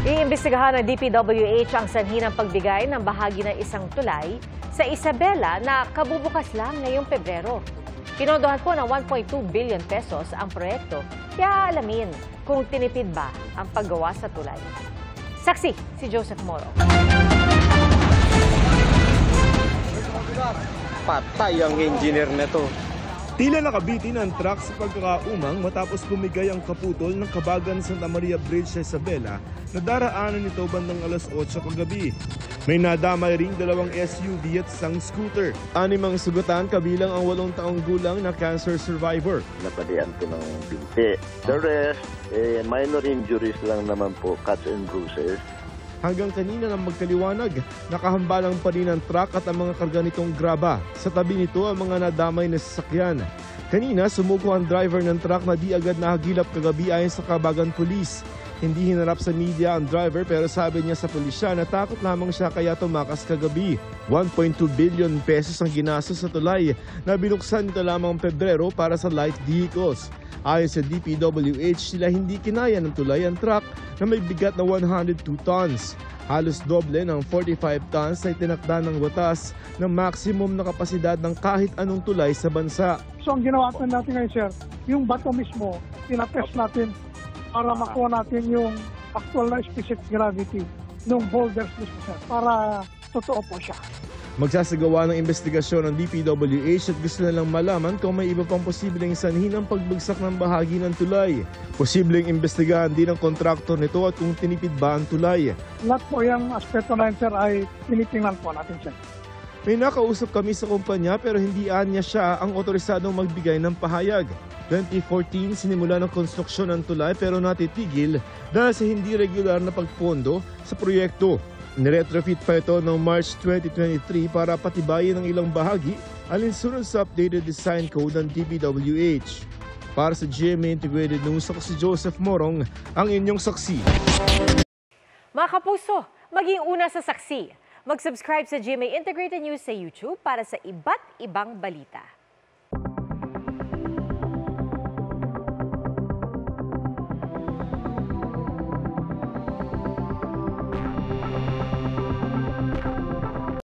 Iimbestigahan ng DPWH ang sanhi ng pagbigay ng bahagi ng isang tulay sa Isabela na kabubukas lang ngayong Pebrero. Pinondohan po ng 1.2 billion pesos ang proyekto, kaya alamin kung tinipid ba ang paggawa sa tulay. Saksi si Joseph Moro. Patay ang engineer nito. Tila nakabitin ang truck sa pagkakaumang matapos bumigay ang kaputol ng Kabagan Santa Maria Bridge sa Isabela na daraanan nito bandang alas 8 kagabi. May nadamay ring dalawang SUV at isang scooter. 6 ang sugatan kabilang ang 8 taong gulang na cancer survivor. Napadian ko ng binti. The rest, minor injuries lang naman po, cuts and bruises. Hanggang kanina nang magkaliwanag, nakahambalang pa rin ang truck at ang mga karga nitong graba. Sa tabi nito ang mga nadamay na sasakyan. Kanina sumuko ang driver ng truck na di agad nahagilap kagabi ayon sa Kabagan Police. Hindi hinarap sa media ang driver pero sabi niya sa pulisya na takot lamang siya kaya tumakas kagabi. 1.2 billion pesos ang ginastos sa tulay na binuksan nito lamang Pebrero para sa light vehicles. Ayon sa DPWH, sila hindi kinaya ng tulay ang truck na may bigat na 102 tons. Halos doble ng 45 tons na itinakda ng batas ng maximum na kapasidad ng kahit anong tulay sa bansa. So ang ginawa natin ngayon, sir, yung bato mismo, tinatest natin para makuha natin yung actual na specific gravity ng boulders mismo, sir, para totoo po siya. Magsasagawa ng investigasyon ng DPWH at gusto nilang malaman kung may iba pang posibleng sanhi ng pagbagsak ng bahagi ng tulay. Posibleng imbestigahan din ang kontraktor nito at kung tinipid ba ang tulay. Lahat po yung aspeto na yun, sir, ay tinitingnan po natin, sir. May nakausap kami sa kumpanya pero hindi niya siya ang otorisadong magbigay ng pahayag. 2014, sinimula ng konstruksyon ng tulay pero natitigil dahil sa hindi regular na pagpondo sa proyekto. Niretrofit pa ito noong March 2023 para patibayin ang ilang bahagi alinsunod sa updated design code ng DPWH. Para sa GMA Integrated News, ako si Joseph Morong, ang inyong saksi. Mga kapuso, maging una sa saksi. Mag-subscribe sa GMA Integrated News sa YouTube para sa iba't ibang balita.